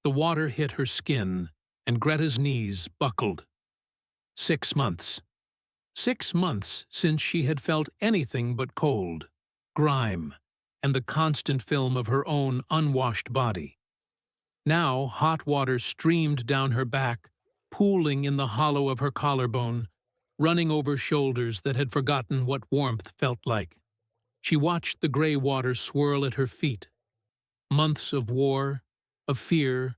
The water hit her skin, and Greta's knees buckled. 6 months. 6 months since she had felt anything but cold, grime, and the constant film of her own unwashed body. Now hot water streamed down her back, pooling in the hollow of her collarbone, running over shoulders that had forgotten what warmth felt like. She watched the gray water swirl at her feet. Months of war, of fear,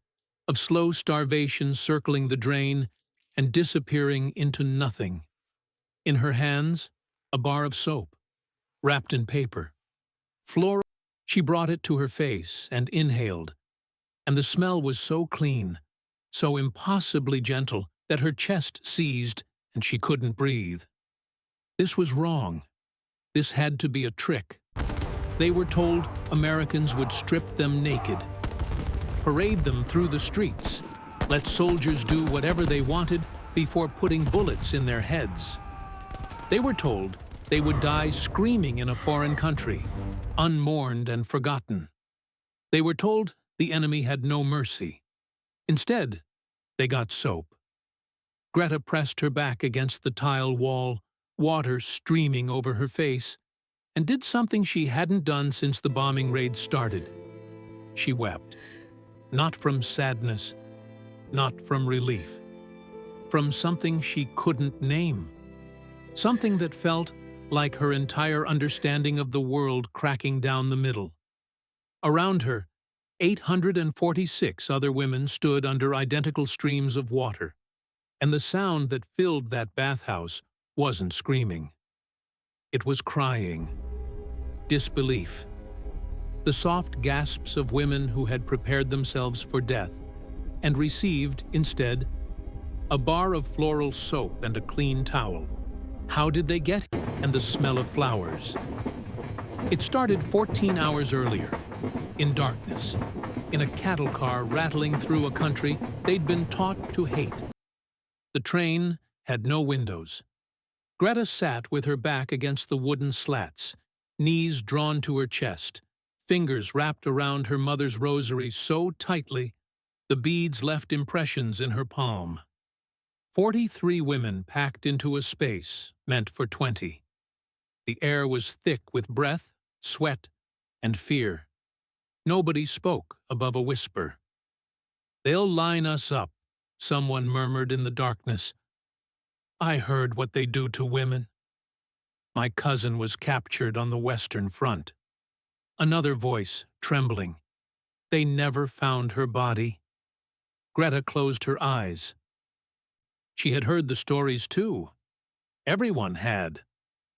of slow starvation circling the drain and disappearing into nothing. In her hands, a bar of soap, wrapped in paper. Floral. She brought it to her face and inhaled, and the smell was so clean, so impossibly gentle, that her chest seized and she couldn't breathe. This was wrong. This had to be a trick. They were told Americans would strip them naked, parade them through the streets, let soldiers do whatever they wanted before putting bullets in their heads. They were told they would die screaming in a foreign country, unmourned and forgotten. They were told the enemy had no mercy. Instead, they got soap. Greta pressed her back against the tile wall, water streaming over her face, and did something she hadn't done since the bombing raid started. She wept. Not from sadness, not from relief. From something she couldn't name. Something that felt like her entire understanding of the world cracking down the middle. Around her, 846 other women stood under identical streams of water, and the sound that filled that bathhouse wasn't screaming. It was crying. Disbelief. The soft gasps of women who had prepared themselves for death and received, instead, a bar of floral soap and a clean towel. How did they get here? And the smell of flowers? It started 14 hours earlier, in darkness, in a cattle car rattling through a country they'd been taught to hate. The train had no windows. Greta sat with her back against the wooden slats, knees drawn to her chest, fingers wrapped around her mother's rosary so tightly the beads left impressions in her palm. 43 women packed into a space meant for 20. The air was thick with breath, sweat, and fear. Nobody spoke above a whisper. "They'll line us up," someone murmured in the darkness. "I heard what they do to women. My cousin was captured on the Western Front." Another voice, trembling. "They never found her body." Greta closed her eyes. She had heard the stories too. Everyone had.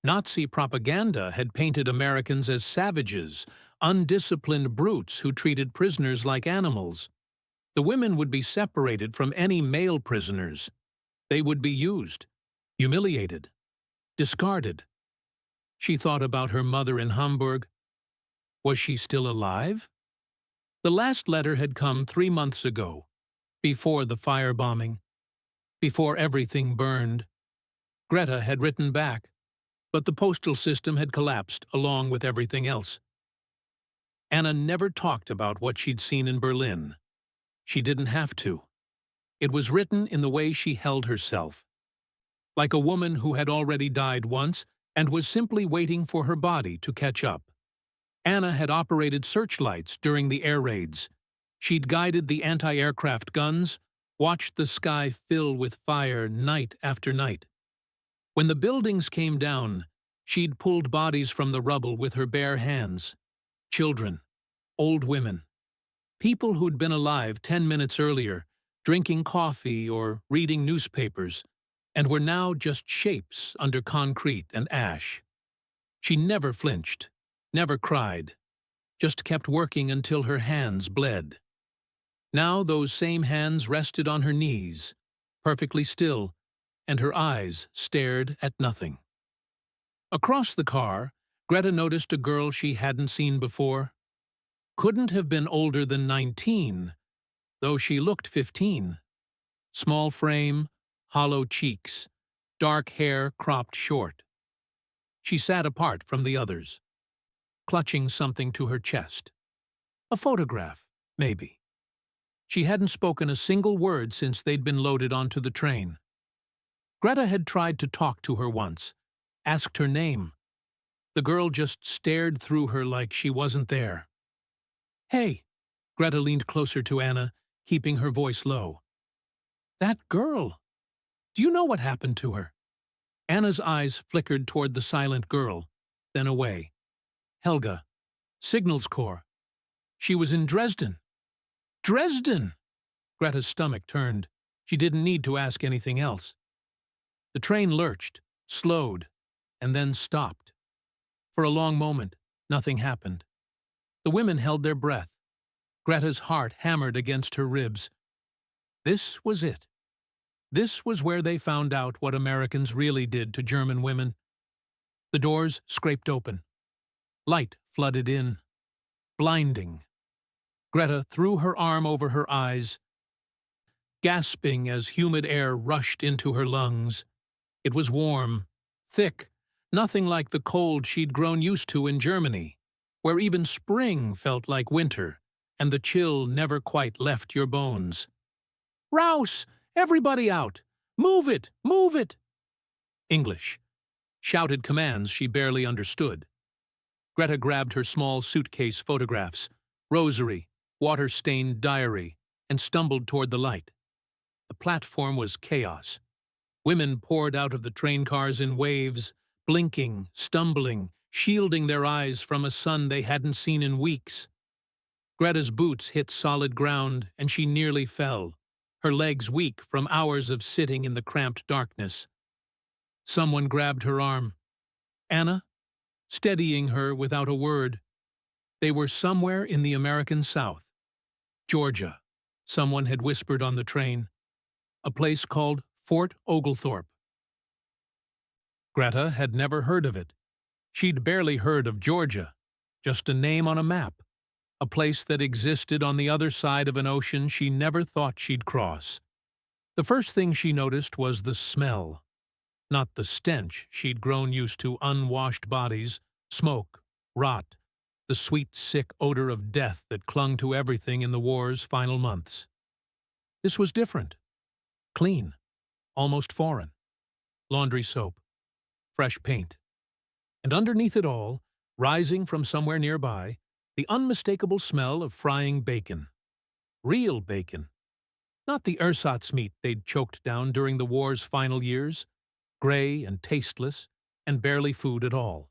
Nazi propaganda had painted Americans as savages, undisciplined brutes who treated prisoners like animals. The women would be separated from any male prisoners. They would be used, humiliated, discarded. She thought about her mother in Hamburg. Was she still alive? The last letter had come 3 months ago, before the firebombing, before everything burned. Greta had written back, but the postal system had collapsed along with everything else. Anna never talked about what she'd seen in Berlin. She didn't have to. It was written in the way she held herself, like a woman who had already died once and was simply waiting for her body to catch up. Anna had operated searchlights during the air raids. She'd guided the anti-aircraft guns, watched the sky fill with fire night after night. When the buildings came down, she'd pulled bodies from the rubble with her bare hands. Children, old women, people who'd been alive 10 minutes earlier, drinking coffee or reading newspapers, and were now just shapes under concrete and ash. She never flinched, never cried, just kept working until her hands bled. Now those same hands rested on her knees, perfectly still, and her eyes stared at nothing. Across the car, Greta noticed a girl she hadn't seen before. Couldn't have been older than 19, though she looked 15. Small frame, hollow cheeks, dark hair cropped short. She sat apart from the others, clutching something to her chest. A photograph, maybe. She hadn't spoken a single word since they'd been loaded onto the train. Greta had tried to talk to her once, asked her name. The girl just stared through her like she wasn't there. "Hey," Greta leaned closer to Anna, keeping her voice low. "That girl. Do you know what happened to her?" Anna's eyes flickered toward the silent girl, then away. "Helga. Signals Corps. She was in Dresden." "Dresden!" Greta's stomach turned. She didn't need to ask anything else. The train lurched, slowed, and then stopped. For a long moment, nothing happened. The women held their breath. Greta's heart hammered against her ribs. This was it. This was where they found out what Americans really did to German women. The doors scraped open. Light flooded in. Blinding. Greta threw her arm over her eyes, gasping as humid air rushed into her lungs. It was warm, thick, nothing like the cold she'd grown used to in Germany, where even spring felt like winter, and the chill never quite left your bones. "Rouse! Everybody out! Move it! Move it!" English. Shouted commands she barely understood. Greta grabbed her small suitcase photographs, rosary, water-stained diary, and stumbled toward the light. The platform was chaos. Women poured out of the train cars in waves, blinking, stumbling, shielding their eyes from a sun they hadn't seen in weeks. Greta's boots hit solid ground, and she nearly fell, her legs weak from hours of sitting in the cramped darkness. Someone grabbed her arm. Anna, steadying her without a word. They were somewhere in the American South. Georgia, someone had whispered on the train. A place called Fort Oglethorpe. Greta had never heard of it. She'd barely heard of Georgia, just a name on a map, a place that existed on the other side of an ocean she never thought she'd cross. The first thing she noticed was the smell. Not the stench she'd grown used to: unwashed bodies, smoke, rot, the sweet, sick odor of death that clung to everything in the war's final months. This was different. Clean. Almost foreign. Laundry soap. Fresh paint. And underneath it all, rising from somewhere nearby, the unmistakable smell of frying bacon. Real bacon. Not the ersatz meat they'd choked down during the war's final years, gray and tasteless, and barely food at all.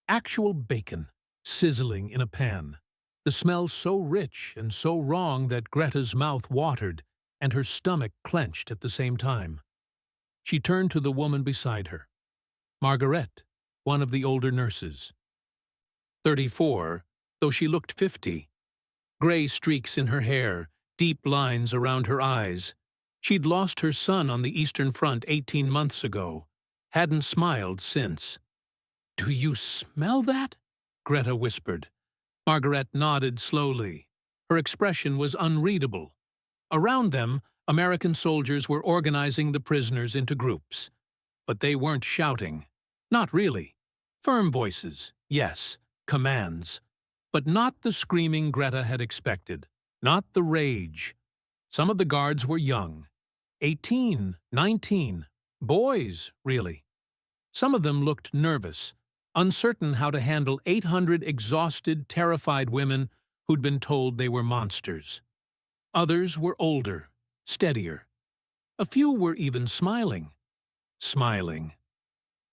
Actual bacon, sizzling in a pan. The smell so rich and so wrong that Greta's mouth watered and her stomach clenched at the same time. She turned to the woman beside her. Margaret, one of the older nurses. 34, though she looked 50. Gray streaks in her hair, deep lines around her eyes. She'd lost her son on the Eastern Front 18 months ago. Hadn't smiled since. "Do you smell that?" Greta whispered. Margaret nodded slowly. Her expression was unreadable. Around them, American soldiers were organizing the prisoners into groups. But they weren't shouting. Not really. Firm voices, yes, commands. But not the screaming Greta had expected. Not the rage. Some of the guards were young. 18, 19. Boys, really. Some of them looked nervous, uncertain how to handle 800 exhausted, terrified women who'd been told they were monsters. Others were older, steadier. A few were even smiling. Smiling.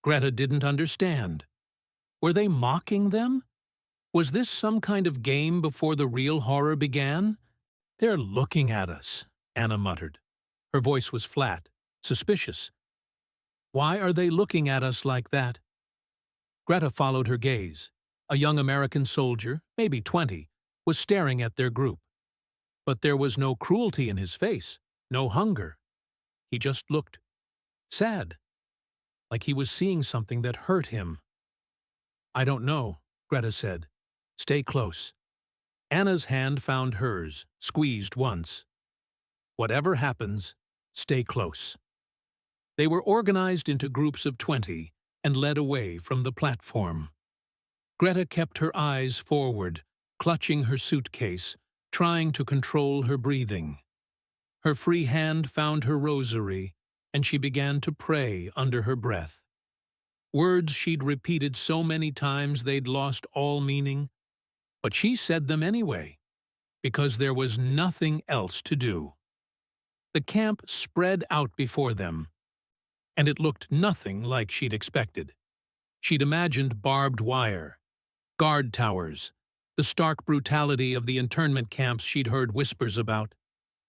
Greta didn't understand. Were they mocking them? Was this some kind of game before the real horror began? "They're looking at us," Anna muttered. Her voice was flat, suspicious. "Why are they looking at us like that?" Greta followed her gaze. A young American soldier, maybe 20, was staring at their group. But there was no cruelty in his face, no hunger. He just looked sad, like he was seeing something that hurt him. "I don't know," Greta said. "Stay close." Anna's hand found hers, squeezed once. "Whatever happens, stay close." They were organized into groups of 20 and led away from the platform. Greta kept her eyes forward, clutching her suitcase, trying to control her breathing. Her free hand found her rosary, and she began to pray under her breath. Words she'd repeated so many times they'd lost all meaning, but she said them anyway, because there was nothing else to do. The camp spread out before them, and it looked nothing like she'd expected. She'd imagined barbed wire, guard towers, the stark brutality of the internment camps she'd heard whispers about,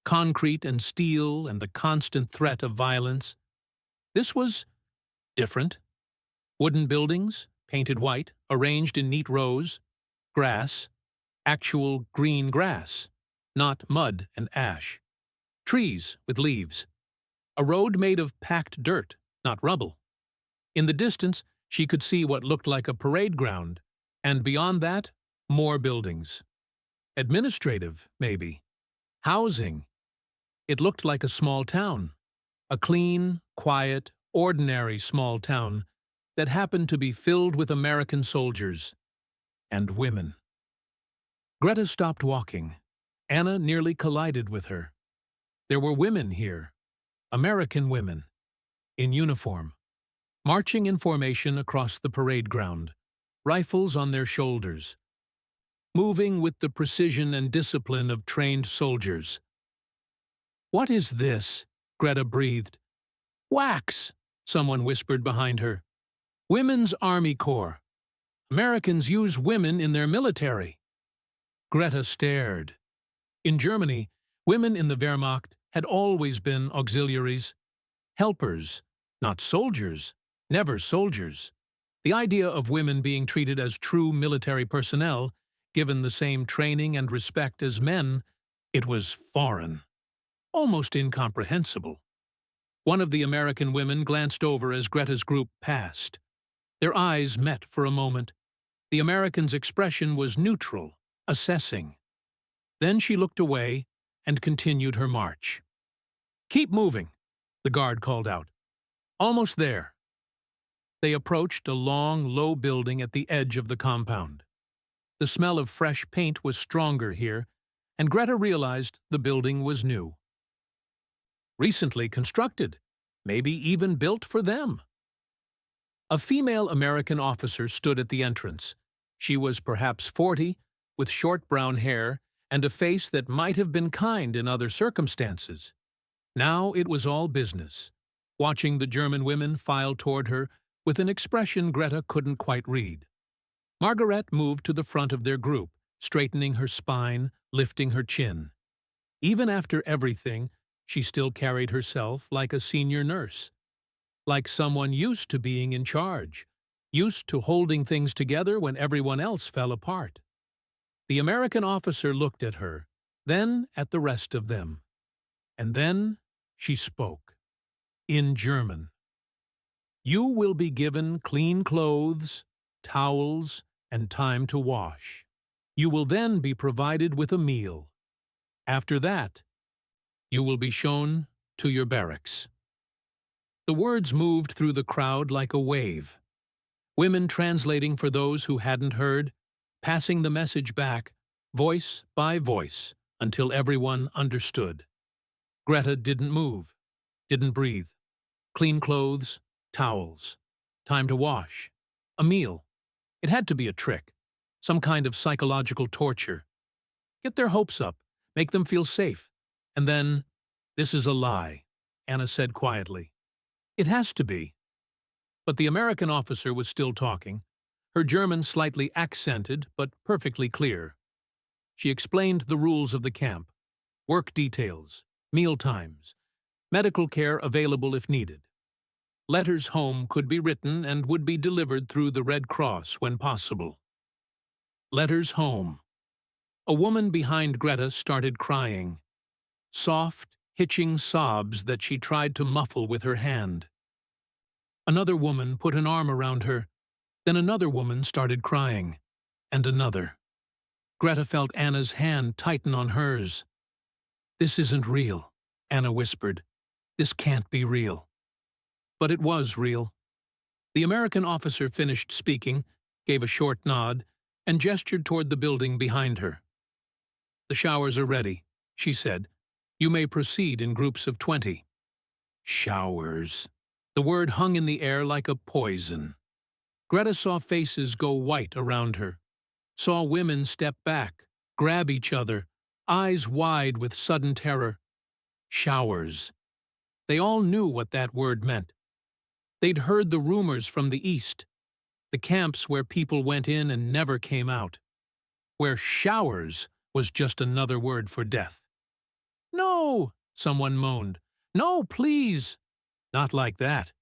concrete and steel and the constant threat of violence. This was different. Wooden buildings, painted white, arranged in neat rows, grass, actual green grass, not mud and ash, trees with leaves, a road made of packed dirt, not rubble. In the distance, she could see what looked like a parade ground, and beyond that, more buildings. Administrative, maybe. Housing. It looked like a small town. A clean, quiet, ordinary small town that happened to be filled with American soldiers and women. Greta stopped walking. Anna nearly collided with her. There were women here, American women, in uniform, marching in formation across the parade ground, rifles on their shoulders, moving with the precision and discipline of trained soldiers. "What is this?" Greta breathed. "Wax," someone whispered behind her. "Women's Army Corps. Americans use women in their military." Greta stared. In Germany, women in the Wehrmacht had always been auxiliaries, helpers, not soldiers, never soldiers. The idea of women being treated as true military personnel, given the same training and respect as men, it was foreign, almost incomprehensible. One of the American women glanced over as Greta's group passed. Their eyes met for a moment. The American's expression was neutral, assessing. Then she looked away and continued her march. "Keep moving," the guard called out. "Almost there." They approached a long, low building at the edge of the compound. The smell of fresh paint was stronger here, and Greta realized the building was new. Recently constructed, maybe even built for them. A female American officer stood at the entrance. She was perhaps 40, with short brown hair and a face that might have been kind in other circumstances. Now it was all business, watching the German women file toward her with an expression Greta couldn't quite read. Margaret moved to the front of their group, straightening her spine, lifting her chin. Even after everything, she still carried herself like a senior nurse, like someone used to being in charge, used to holding things together when everyone else fell apart. The American officer looked at her, then at the rest of them. And then she spoke, in German. "You will be given clean clothes, towels, and time to wash. You will then be provided with a meal. After that, you will be shown to your barracks." The words moved through the crowd like a wave. Women translating for those who hadn't heard, passing the message back, voice by voice, until everyone understood. Greta didn't move, didn't breathe. Clean clothes, towels, time to wash, a meal. It had to be a trick, some kind of psychological torture. Get their hopes up, make them feel safe. And then, "This is a lie," Anna said quietly. "It has to be." But the American officer was still talking, her German slightly accented but perfectly clear. She explained the rules of the camp, work details, meal times, medical care available if needed. Letters home could be written and would be delivered through the Red Cross when possible. Letters home. A woman behind Greta started crying. Soft, hitching sobs that she tried to muffle with her hand. Another woman put an arm around her. Then another woman started crying. And another. Greta felt Anna's hand tighten on hers. "This isn't real," Anna whispered. "This can't be real." But it was real. The American officer finished speaking, gave a short nod, and gestured toward the building behind her. "The showers are ready," she said. "You may proceed in groups of 20. Showers. The word hung in the air like a poison. Greta saw faces go white around her, saw women step back, grab each other, eyes wide with sudden terror. Showers. They all knew what that word meant. They'd heard the rumors from the east, the camps where people went in and never came out, where showers was just another word for death. "No!" someone moaned. "No, please!" Not like that.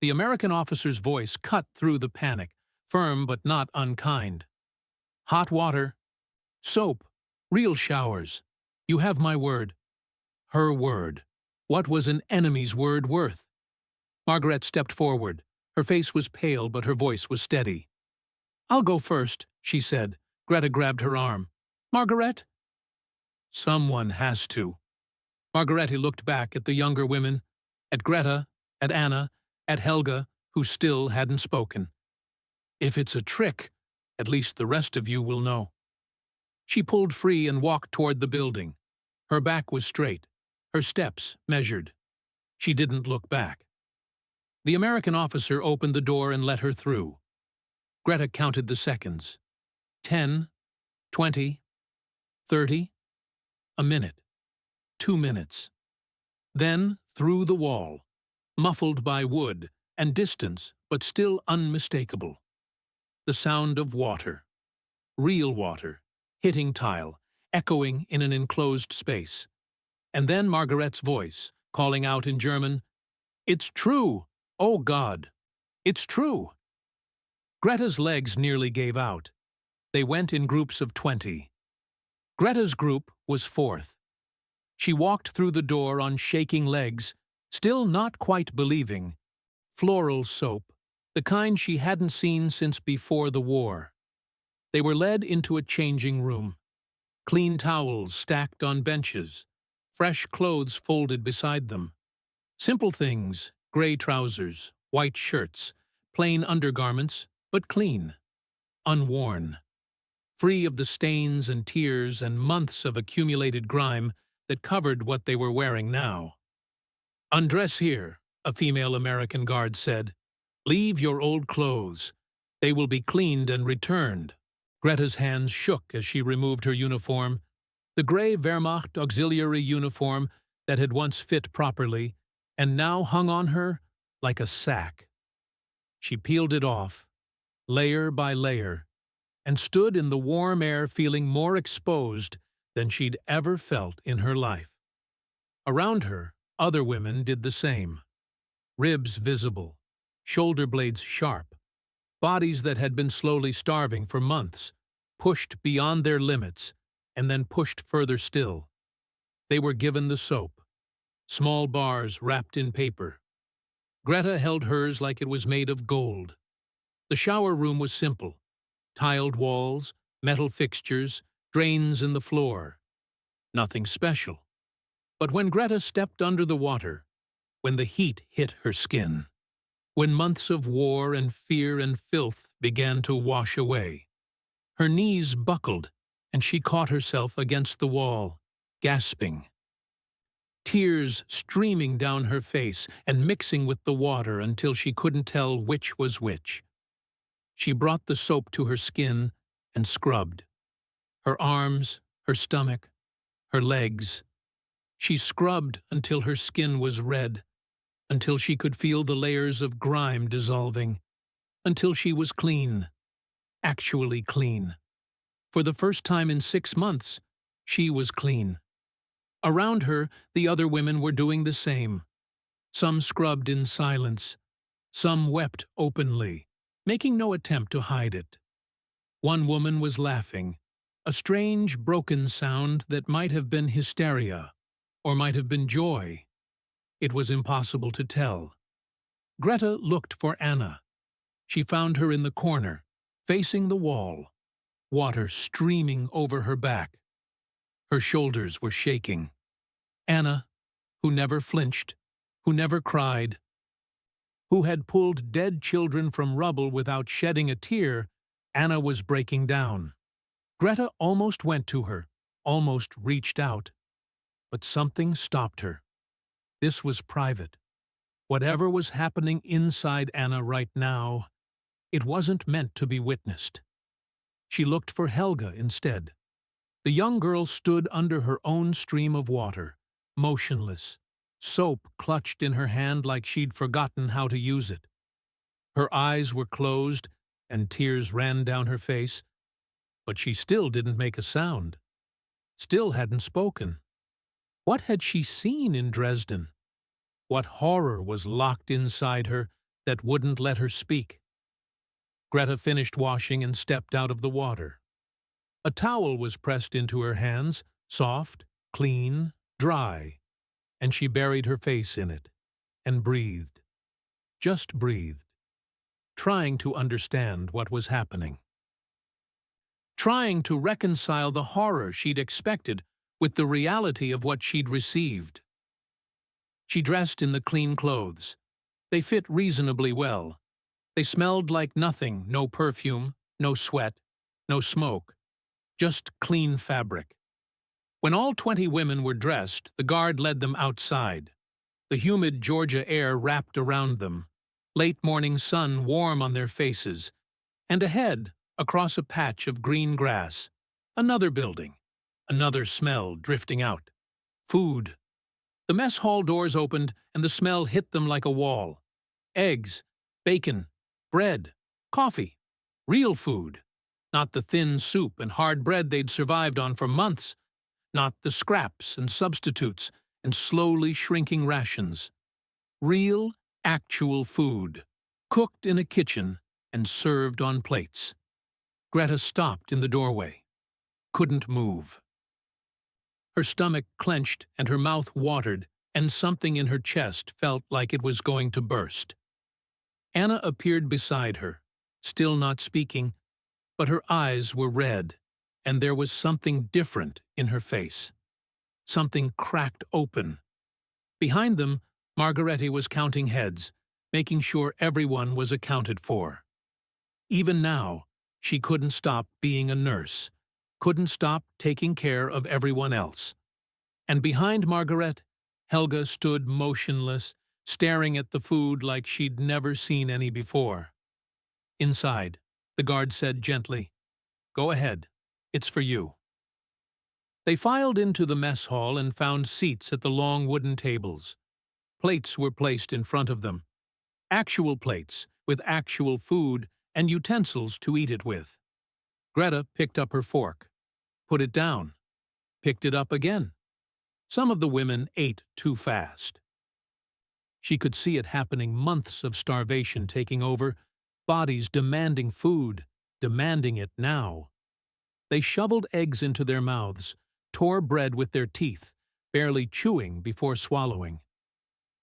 The American officer's voice cut through the panic, firm but not unkind. "Hot water. Soap. Real showers. You have my word." Her word. What was an enemy's word worth? Margaret stepped forward. Her face was pale, but her voice was steady. "I'll go first," she said. Greta grabbed her arm. "Margaret?" "Someone has to." Margarete looked back at the younger women, at Greta, at Anna, at Helga, who still hadn't spoken. "If it's a trick, at least the rest of you will know." She pulled free and walked toward the building. Her back was straight, her steps measured. She didn't look back. The American officer opened the door and let her through. Greta counted the seconds. 10, 20, 30, a minute, 2 minutes. Then, through the wall, muffled by wood and distance, but still unmistakable, the sound of water, real water, hitting tile, echoing in an enclosed space. And then Margaret's voice, calling out in German, "It's true! Oh God! It's true!" Greta's legs nearly gave out. They went in groups of 20. Greta's group was fourth. She walked through the door on shaking legs, still not quite believing. Floral soap, the kind she hadn't seen since before the war. They were led into a changing room. Clean towels stacked on benches, fresh clothes folded beside them. Simple things, gray trousers, white shirts, plain undergarments, but clean, unworn, free of the stains and tears and months of accumulated grime that covered what they were wearing now. "Undress here," a female American guard said. "Leave your old clothes. They will be cleaned and returned." Greta's hands shook as she removed her uniform, the gray Wehrmacht auxiliary uniform that had once fit properly and now hung on her like a sack. She peeled it off, layer by layer, and stood in the warm air feeling more exposed than she'd ever felt in her life. Around her, other women did the same. Ribs visible, shoulder blades sharp, bodies that had been slowly starving for months, pushed beyond their limits, and then pushed further still. They were given the soap, small bars wrapped in paper. Greta held hers like it was made of gold. The shower room was simple. Tiled walls, metal fixtures, drains in the floor. Nothing special. But when Greta stepped under the water, when the heat hit her skin, when months of war and fear and filth began to wash away, her knees buckled and she caught herself against the wall, gasping. Tears streaming down her face and mixing with the water until she couldn't tell which was which. She brought the soap to her skin and scrubbed. Her arms, her stomach, her legs. She scrubbed until her skin was red, until she could feel the layers of grime dissolving, until she was clean, actually clean. For the first time in 6 months, she was clean. Around her, the other women were doing the same. Some scrubbed in silence. Some wept openly, making no attempt to hide it. One woman was laughing, a strange, broken sound that might have been hysteria, or might have been joy. It was impossible to tell. Greta looked for Anna. She found her in the corner, facing the wall, water streaming over her back. Her shoulders were shaking. Anna, who never flinched, who never cried, who had pulled dead children from rubble without shedding a tear, Anna was breaking down. Greta almost went to her, almost reached out. But something stopped her. This was private. Whatever was happening inside Anna right now, it wasn't meant to be witnessed. She looked for Helga instead. The young girl stood under her own stream of water, motionless, soap clutched in her hand like she'd forgotten how to use it. Her eyes were closed, and tears ran down her face, but she still didn't make a sound, still hadn't spoken. What had she seen in Dresden? What horror was locked inside her that wouldn't let her speak? Greta finished washing and stepped out of the water. A towel was pressed into her hands, soft, clean, dry, and she buried her face in it and breathed. Just breathed, trying to understand what was happening. Trying to reconcile the horror she'd expected with the reality of what she'd received. She dressed in the clean clothes. They fit reasonably well. They smelled like nothing, no perfume, no sweat, no smoke, just clean fabric. When all 20 women were dressed, the guard led them outside. The humid Georgia air wrapped around them, late morning sun warm on their faces, and ahead, across a patch of green grass, another building, another smell drifting out. Food. The mess hall doors opened and the smell hit them like a wall. Eggs, bacon, bread, coffee, real food. Not the thin soup and hard bread they'd survived on for months. Not the scraps and substitutes and slowly shrinking rations. Real, actual food, cooked in a kitchen and served on plates. Greta stopped in the doorway. Couldn't move. Her stomach clenched and her mouth watered, and something in her chest felt like it was going to burst. Anna appeared beside her, still not speaking, but her eyes were red, and there was something different in her face. Something cracked open. Behind them, Margarete was counting heads, making sure everyone was accounted for. Even now, she couldn't stop being a nurse, couldn't stop taking care of everyone else. And behind Margaret, Helga stood motionless, staring at the food like she'd never seen any before. Inside, the guard said gently, "Go ahead, it's for you." They filed into the mess hall and found seats at the long wooden tables. Plates were placed in front of them. Actual plates, with actual food and utensils to eat it with. Greta picked up her fork, put it down, picked it up again. Some of the women ate too fast. She could see it happening, months of starvation taking over, bodies demanding food, demanding it now. They shoveled eggs into their mouths, tore bread with their teeth, barely chewing before swallowing.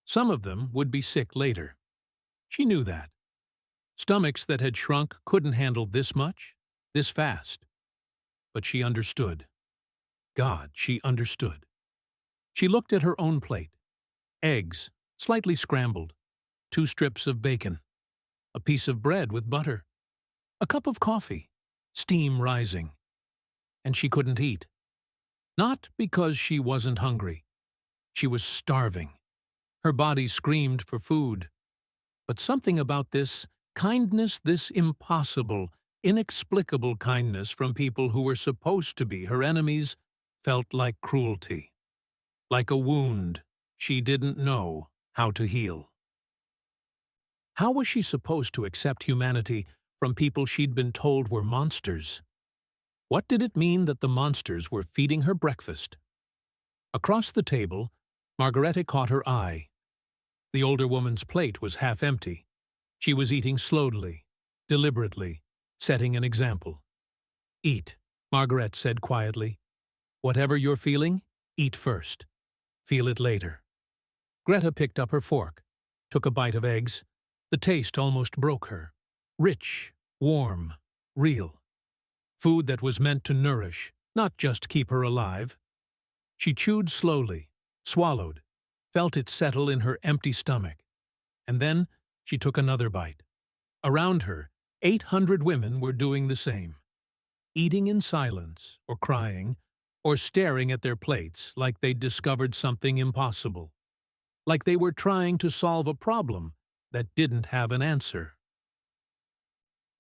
Some of them would be sick later. She knew that. Stomachs that had shrunk couldn't handle this much, this fast. But she understood. God, she understood. She looked at her own plate. Eggs, slightly scrambled, 2 strips of bacon, a piece of bread with butter, a cup of coffee, steam rising. And she couldn't eat. Not because she wasn't hungry. She was starving. Her body screamed for food. But something about this kindness, this impossible, inexplicable kindness from people who were supposed to be her enemies, felt like cruelty. Like a wound she didn't know how to heal. How was she supposed to accept humanity from people she'd been told were monsters? What did it mean that the monsters were feeding her breakfast? Across the table, Margarete caught her eye. The older woman's plate was half empty. She was eating slowly, deliberately, setting an example. "Eat," Margaret said quietly. "Whatever you're feeling, eat first. Feel it later." Greta picked up her fork, took a bite of eggs. The taste almost broke her. Rich, warm, real. Food that was meant to nourish, not just keep her alive. She chewed slowly, swallowed, felt it settle in her empty stomach. And then she took another bite. Around her, 800 women were doing the same. Eating in silence or crying, or staring at their plates like they'd discovered something impossible, like they were trying to solve a problem that didn't have an answer.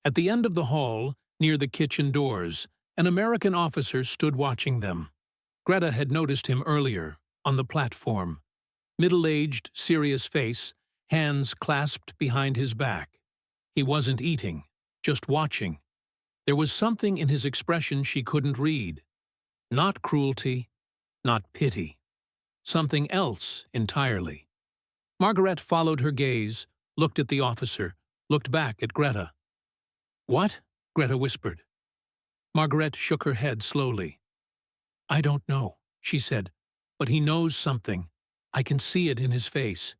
At the end of the hall, near the kitchen doors, an American officer stood watching them. Greta had noticed him earlier, on the platform. Middle-aged, serious face, hands clasped behind his back. He wasn't eating, just watching. There was something in his expression she couldn't read. Not cruelty, not pity. Something else entirely. Margaret followed her gaze, looked at the officer, looked back at Greta. "What?" Greta whispered. Margaret shook her head slowly. "I don't know," she said, "but he knows something. I can see it in his face."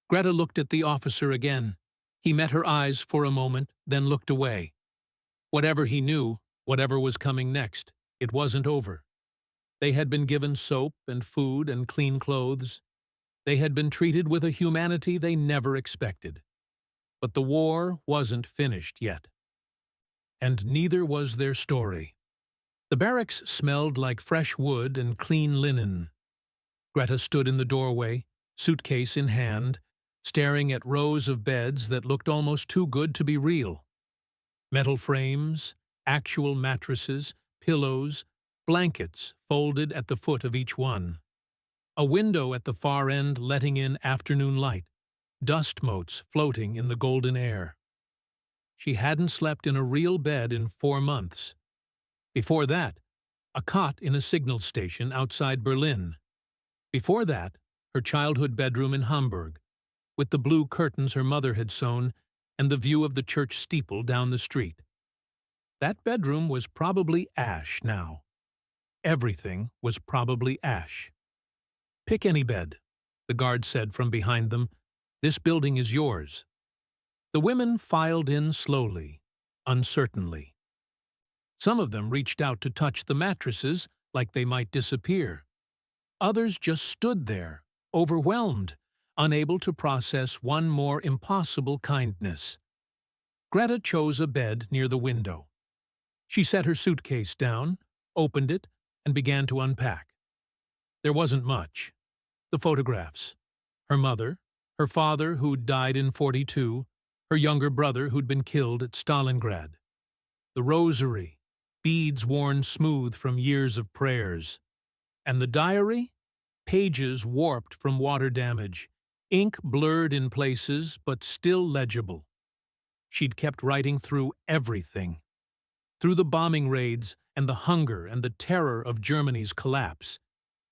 Greta looked at the officer again. He met her eyes for a moment, then looked away. Whatever he knew, whatever was coming next, it wasn't over. They had been given soap and food and clean clothes. They had been treated with a humanity they never expected. But the war wasn't finished yet. And neither was their story. The barracks smelled like fresh wood and clean linen. Greta stood in the doorway, suitcase in hand, staring at rows of beds that looked almost too good to be real. Metal frames, actual mattresses, pillows, blankets folded at the foot of each one. A window at the far end letting in afternoon light, dust motes floating in the golden air. She hadn't slept in a real bed in 4 months. Before that, a cot in a signal station outside Berlin. Before that, her childhood bedroom in Hamburg, with the blue curtains her mother had sewn and the view of the church steeple down the street. That bedroom was probably ash now. Everything was probably ash. "Pick any bed," the guard said from behind them. "This building is yours." The women filed in slowly, uncertainly. Some of them reached out to touch the mattresses like they might disappear. Others just stood there, overwhelmed, unable to process one more impossible kindness. Greta chose a bed near the window. She set her suitcase down, opened it, and began to unpack. There wasn't much. The photographs. Her mother, her father who'd died in 42, her younger brother who'd been killed at Stalingrad. The rosary, beads worn smooth from years of prayers. And the diary? Pages warped from water damage, ink blurred in places but still legible. She'd kept writing through everything. Through the bombing raids and the hunger and the terror of Germany's collapse.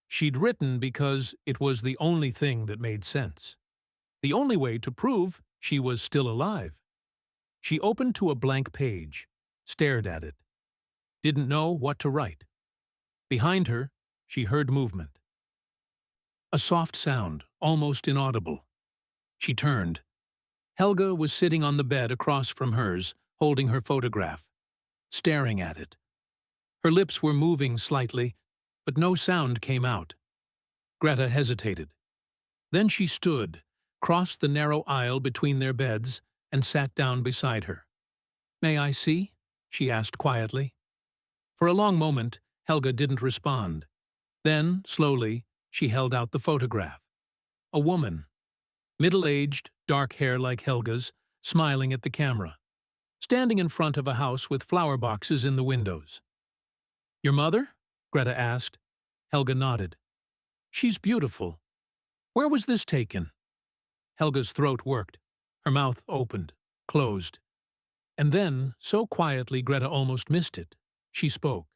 She'd written because it was the only thing that made sense. The only way to prove she was still alive. She opened to a blank page, stared at it. Didn't know what to write. Behind her, she heard movement. A soft sound, almost inaudible. She turned. Helga was sitting on the bed across from hers, holding her photograph, staring at it. Her lips were moving slightly, but no sound came out. Greta hesitated. Then she stood, crossed the narrow aisle between their beds, and sat down beside her. "May I see?" she asked quietly. For a long moment, Helga didn't respond. Then, slowly, she held out the photograph. A woman. Middle-aged, dark hair like Helga's, smiling at the camera. Standing in front of a house with flower boxes in the windows. "Your mother?" Greta asked. Helga nodded. "She's beautiful. Where was this taken?" Helga's throat worked. Her mouth opened, closed. And then, so quietly Greta almost missed it, she spoke.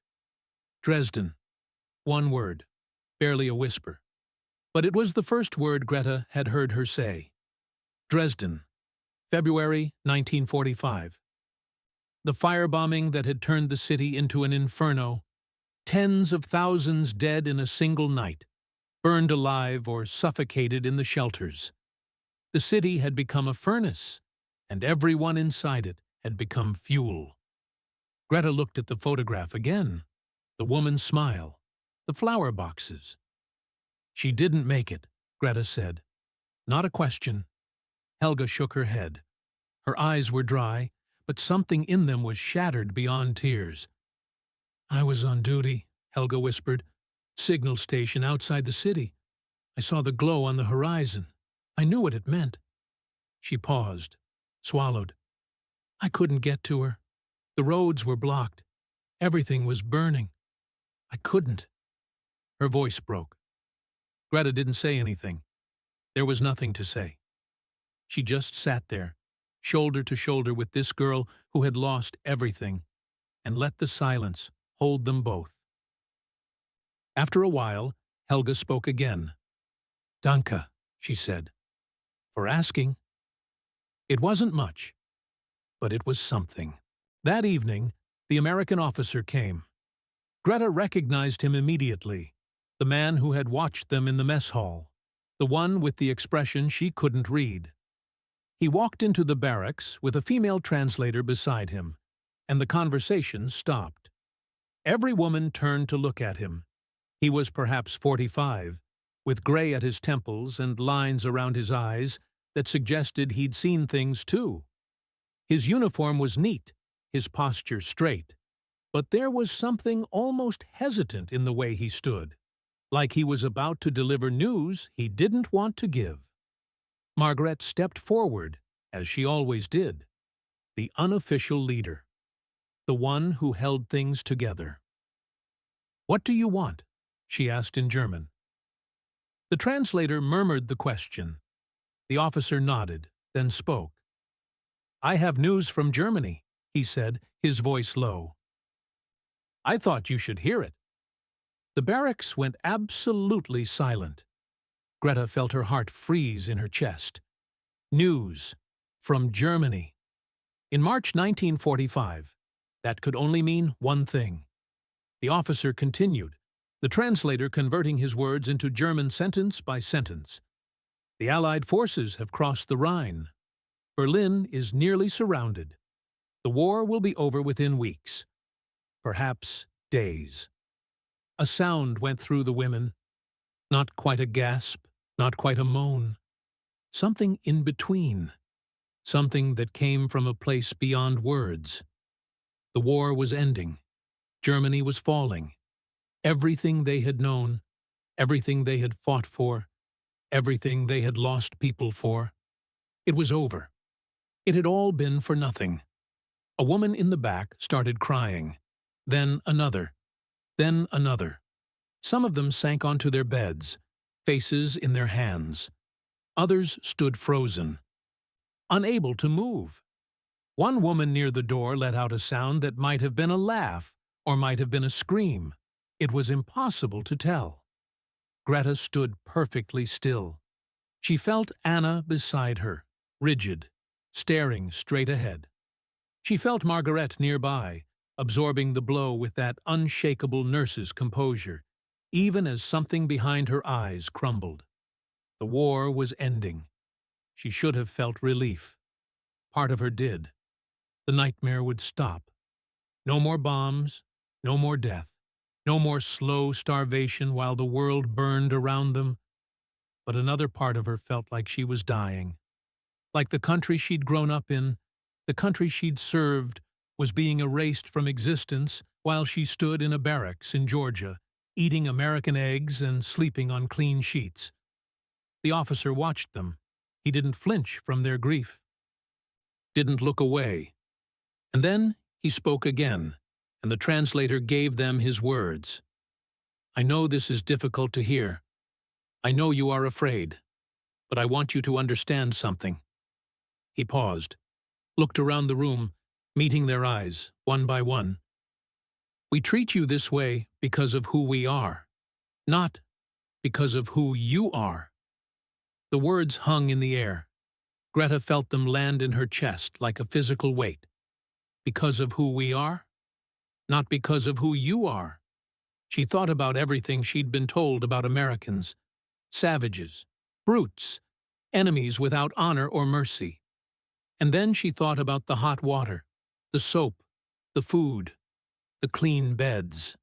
"Dresden." One word, barely a whisper. But it was the first word Greta had heard her say. Dresden, February 1945. The firebombing that had turned the city into an inferno. Tens of thousands dead in a single night, burned alive or suffocated in the shelters. The city had become a furnace, and everyone inside it had become fuel. Greta looked at the photograph again, the woman's smile, the flower boxes. "She didn't make it," Greta said. Not a question. Helga shook her head. Her eyes were dry, but something in them was shattered beyond tears. "I was on duty," Helga whispered. Signal station outside the city. I saw the glow on the horizon. I knew what it meant. She paused, swallowed. I couldn't get to her. The roads were blocked. Everything was burning. I couldn't. Her voice broke. Greta didn't say anything. There was nothing to say. She just sat there, shoulder to shoulder with this girl who had lost everything, and let the silence hold them both. After a while, Helga spoke again. Danke, she said, for asking. It wasn't much, but it was something. That evening, the American officer came. Greta recognized him immediately, the man who had watched them in the mess hall, the one with the expression she couldn't read. He walked into the barracks with a female translator beside him, and the conversation stopped. Every woman turned to look at him. He was perhaps 45, with gray at his temples and lines around his eyes that suggested he'd seen things too. His uniform was neat, his posture straight, but there was something almost hesitant in the way he stood, like he was about to deliver news he didn't want to give. Margaret stepped forward, as she always did, the unofficial leader, the one who held things together. What do you want? She asked in German. The translator murmured the question. The officer nodded, then spoke. I have news from Germany, he said, his voice low. I thought you should hear it. The barracks went absolutely silent. Greta felt her heart freeze in her chest. News from Germany. In March 1945, that could only mean one thing. The officer continued, the translator converting his words into German sentence by sentence. The Allied forces have crossed the Rhine. Berlin is nearly surrounded. The war will be over within weeks, perhaps days. A sound went through the women. Not quite a gasp, not quite a moan. Something in between. Something that came from a place beyond words. The war was ending. Germany was falling. Everything they had known, everything they had fought for, everything they had lost people for. It was over. It had all been for nothing. A woman in the back started crying. Then another. Then another. Some of them sank onto their beds, faces in their hands. Others stood frozen, unable to move. One woman near the door let out a sound that might have been a laugh or might have been a scream. It was impossible to tell. Greta stood perfectly still. She felt Anna beside her, rigid, staring straight ahead. She felt Margaret nearby, absorbing the blow with that unshakable nurse's composure, even as something behind her eyes crumbled. The war was ending. She should have felt relief. Part of her did. The nightmare would stop. No more bombs, no more death, no more slow starvation while the world burned around them. But another part of her felt like she was dying. Like the country she'd grown up in, the country she'd served, was being erased from existence while she stood in a barracks in Georgia, eating American eggs and sleeping on clean sheets. The officer watched them. He didn't flinch from their grief. Didn't look away. And then he spoke again, and the translator gave them his words. I know this is difficult to hear. I know you are afraid, but I want you to understand something. He paused, looked around the room, meeting their eyes, one by one. We treat you this way because of who we are, not because of who you are. The words hung in the air. Greta felt them land in her chest like a physical weight. Because of who we are? Not because of who you are. She thought about everything she'd been told about Americans. Savages, brutes, enemies without honor or mercy. And then she thought about the hot water, the soap, the food, the clean beds.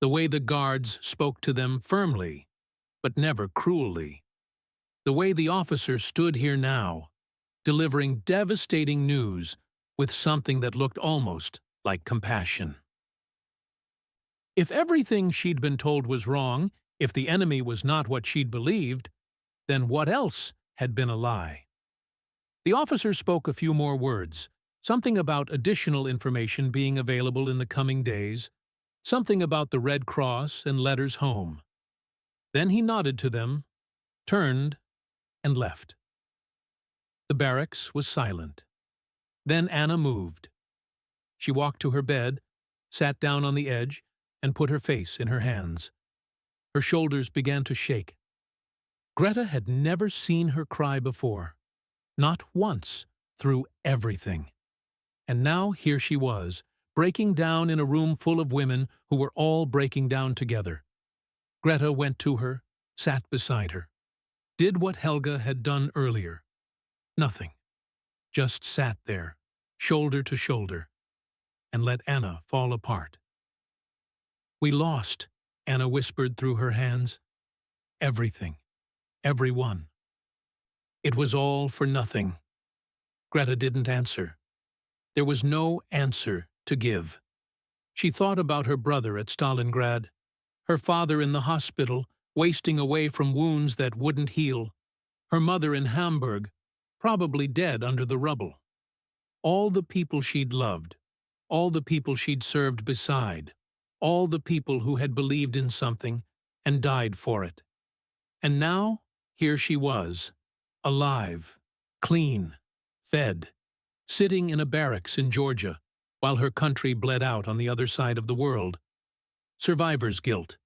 The way the guards spoke to them firmly, but never cruelly. The way the officer stood here now, delivering devastating news with something that looked almost like compassion. If everything she'd been told was wrong, if the enemy was not what she'd believed, then what else had been a lie? The officer spoke a few more words, something about additional information being available in the coming days, something about the Red Cross and letters home. Then he nodded to them, turned, and left. The barracks was silent. Then Anna moved. She walked to her bed, sat down on the edge, and put her face in her hands. Her shoulders began to shake. Greta had never seen her cry before. Not once, through everything. And now here she was, breaking down in a room full of women who were all breaking down together. Greta went to her, sat beside her, did what Helga had done earlier. Nothing. Just sat there, shoulder to shoulder, and let Anna fall apart. "We lost," Anna whispered through her hands. "Everything. Everyone. It was all for nothing." Greta didn't answer. There was no answer to give. She thought about her brother at Stalingrad, her father in the hospital, wasting away from wounds that wouldn't heal, her mother in Hamburg, probably dead under the rubble. All the people she'd loved, all the people she'd served beside, all the people who had believed in something and died for it. And now, here she was, alive, clean, fed, sitting in a barracks in Georgia, while her country bled out on the other side of the world. Survivor's guilt,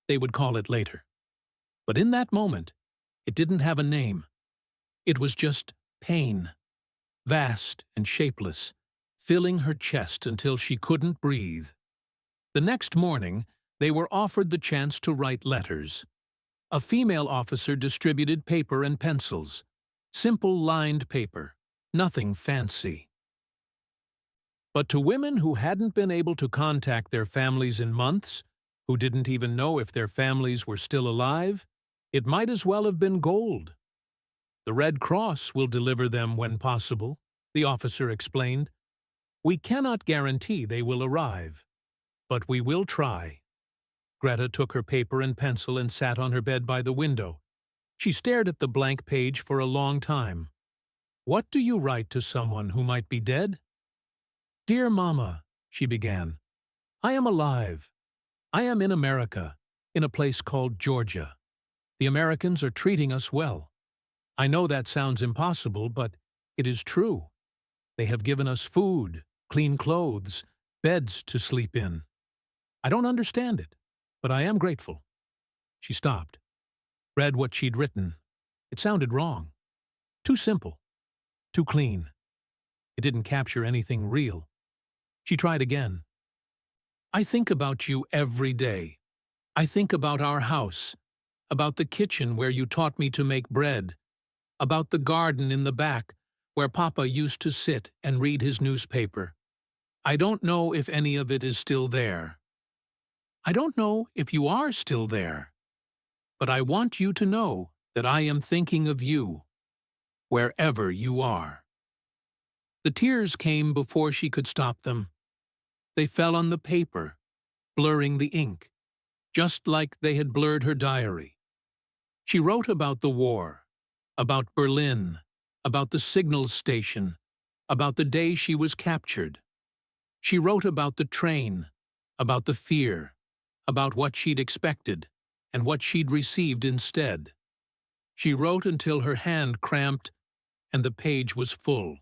they would call it later. But in that moment, it didn't have a name. It was just pain, vast and shapeless, filling her chest until she couldn't breathe. The next morning, they were offered the chance to write letters. A female officer distributed paper and pencils, simple lined paper, nothing fancy. But to women who hadn't been able to contact their families in months, who didn't even know if their families were still alive, it might as well have been gold. "The Red Cross will deliver them when possible," the officer explained. "We cannot guarantee they will arrive, but we will try." Greta took her paper and pencil and sat on her bed by the window. She stared at the blank page for a long time. What do you write to someone who might be dead? "Dear Mama," she began, "I am alive. I am in America, in a place called Georgia. The Americans are treating us well. I know that sounds impossible, but it is true. They have given us food, clean clothes, beds to sleep in. I don't understand it, but I am grateful." She stopped, read what she'd written. It sounded wrong. Too simple. Too clean. It didn't capture anything real. She tried again. "I think about you every day. I think about our house, about the kitchen where you taught me to make bread, about the garden in the back where Papa used to sit and read his newspaper. I don't know if any of it is still there. I don't know if you are still there. But I want you to know that I am thinking of you, wherever you are." The tears came before she could stop them. They fell on the paper, blurring the ink, just like they had blurred her diary. She wrote about the war, about Berlin, about the signals station, about the day she was captured. She wrote about the train, about the fear, about what she'd expected and what she'd received instead. She wrote until her hand cramped and the page was full.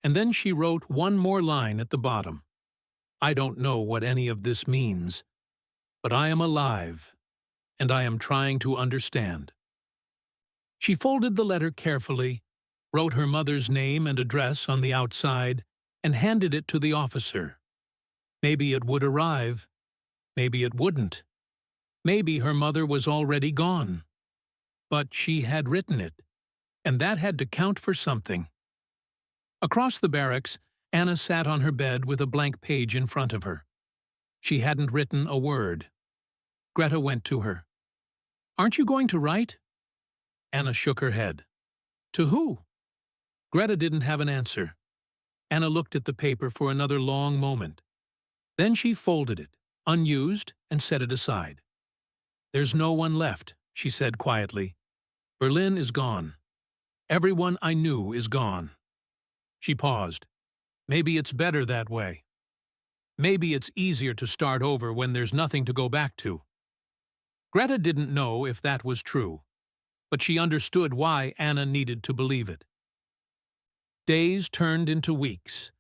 And then she wrote one more line at the bottom. "I don't know what any of this means, but I am alive, and I am trying to understand." She folded the letter carefully, wrote her mother's name and address on the outside, and handed it to the officer. Maybe it would arrive. Maybe it wouldn't. Maybe her mother was already gone. But she had written it, and that had to count for something. Across the barracks, Anna sat on her bed with a blank page in front of her. She hadn't written a word. Greta went to her. "Aren't you going to write?" Anna shook her head. "To who?" Greta didn't have an answer. Anna looked at the paper for another long moment. Then she folded it, unused, and set it aside. "There's no one left," she said quietly. "Berlin is gone. Everyone I knew is gone." She paused. "Maybe it's better that way. Maybe it's easier to start over when there's nothing to go back to." Greta didn't know if that was true, but she understood why Anna needed to believe it. Days turned into weeks.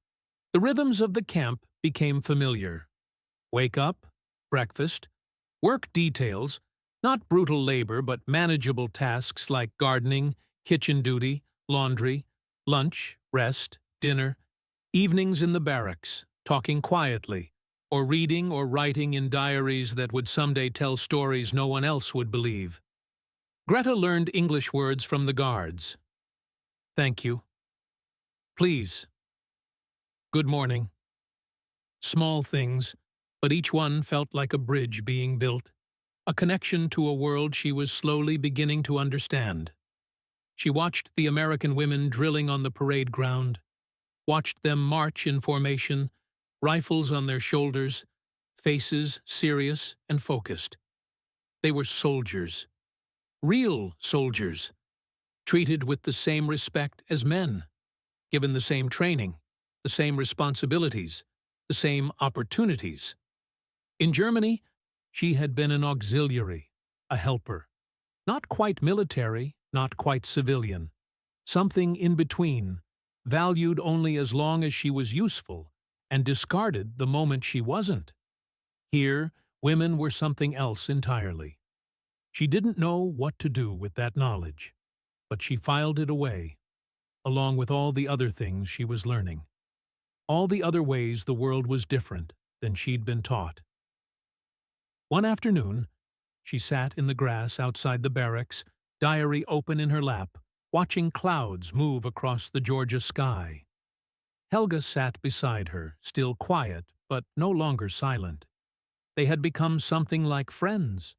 The rhythms of the camp became familiar. Wake up, breakfast, work details, not brutal labor but manageable tasks like gardening, kitchen duty, laundry, lunch, rest, dinner, evenings in the barracks, talking quietly, or reading or writing in diaries that would someday tell stories no one else would believe. Greta learned English words from the guards. "Thank you." "Please." "Good morning." Small things, but each one felt like a bridge being built, a connection to a world she was slowly beginning to understand. She watched the American women drilling on the parade ground, watched them march in formation, rifles on their shoulders, faces serious and focused. They were soldiers, real soldiers, treated with the same respect as men, given the same training, the same responsibilities, the same opportunities. In Germany, she had been an auxiliary, a helper, not quite military, not quite civilian, something in between, valued only as long as she was useful, and discarded the moment she wasn't. Here, women were something else entirely. She didn't know what to do with that knowledge, but she filed it away, along with all the other things she was learning, all the other ways the world was different than she'd been taught. One afternoon, she sat in the grass outside the barracks, diary open in her lap, watching clouds move across the Georgia sky. Helga sat beside her, still quiet, but no longer silent. They had become something like friends,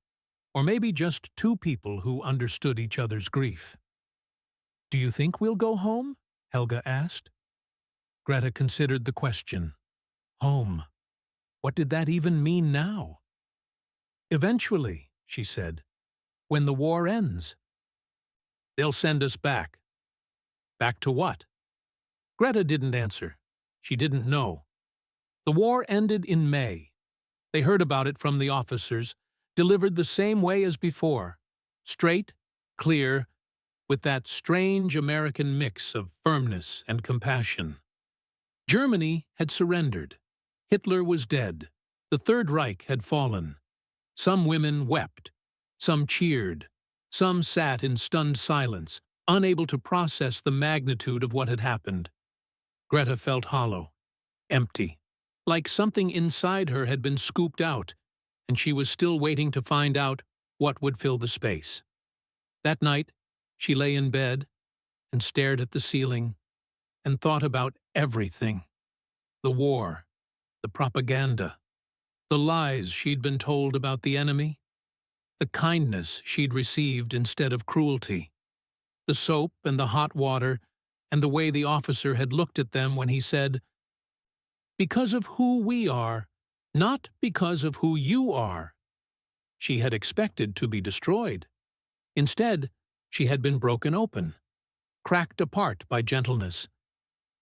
or maybe just two people who understood each other's grief. "Do you think we'll go home?" Helga asked. Greta considered the question. Home. What did that even mean now? "Eventually," she said, "when the war ends." "They'll send us back." "Back to what?" Greta didn't answer. She didn't know. The war ended in May. They heard about it from the officers, delivered the same way as before, straight, clear, with that strange American mix of firmness and compassion. Germany had surrendered. Hitler was dead. The Third Reich had fallen. Some women wept. Some cheered. Some sat in stunned silence, unable to process the magnitude of what had happened. Greta felt hollow, empty, like something inside her had been scooped out, and she was still waiting to find out what would fill the space. That night, she lay in bed and stared at the ceiling and thought about everything. The war, the propaganda, the lies she'd been told about the enemy, the kindness she'd received instead of cruelty, the soap and the hot water, and the way the officer had looked at them when he said, "Because of who we are, not because of who you are." She had expected to be destroyed. Instead, she had been broken open, cracked apart by gentleness,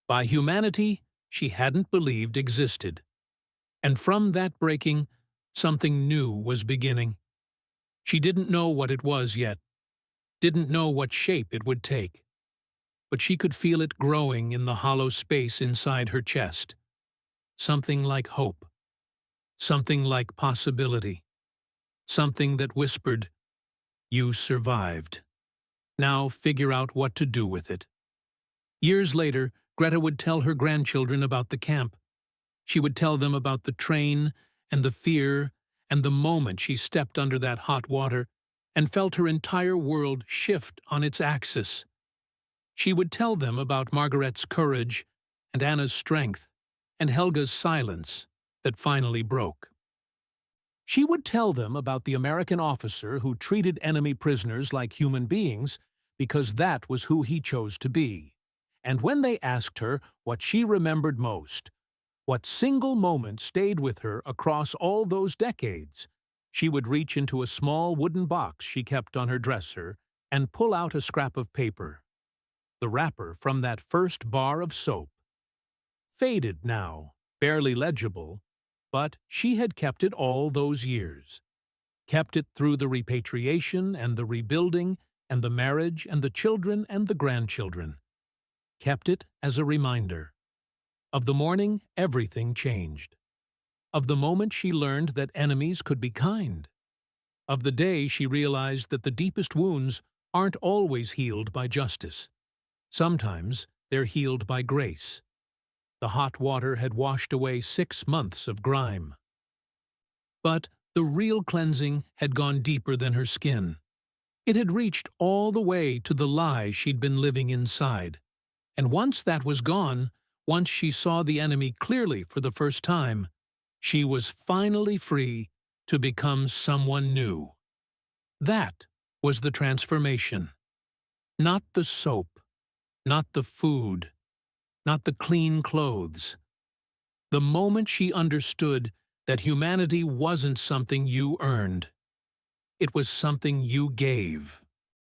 by humanity she hadn't believed existed. And from that breaking, something new was beginning. She didn't know what it was yet, didn't know what shape it would take, but she could feel it growing in the hollow space inside her chest. Something like hope, something like possibility, something that whispered, "You survived. Now figure out what to do with it." Years later, Greta would tell her grandchildren about the camp. She would tell them about the train and the fear and the moment she stepped under that hot water and felt her entire world shift on its axis. She would tell them about Margaret's courage and Anna's strength and Helga's silence that finally broke. She would tell them about the American officer who treated enemy prisoners like human beings because that was who he chose to be. And when they asked her what she remembered most, What single moment stayed with her across all those decades? She would reach into a small wooden box she kept on her dresser and pull out a scrap of paper. The wrapper from that first bar of soap. Faded now, barely legible, but she had kept it all those years. Kept it through the repatriation and the rebuilding and the marriage and the children and the grandchildren. Kept it as a reminder. Of the morning everything changed. Of the moment she learned that enemies could be kind. Of the day she realized that the deepest wounds aren't always healed by justice. Sometimes they're healed by grace. The hot water had washed away 6 months of grime. But the real cleansing had gone deeper than her skin. It had reached all the way to the lie she'd been living inside. And once that was gone, once she saw the enemy clearly for the first time, she was finally free to become someone new. That was the transformation. Not the soap, not the food, not the clean clothes. The moment she understood that humanity wasn't something you earned. It was something you gave.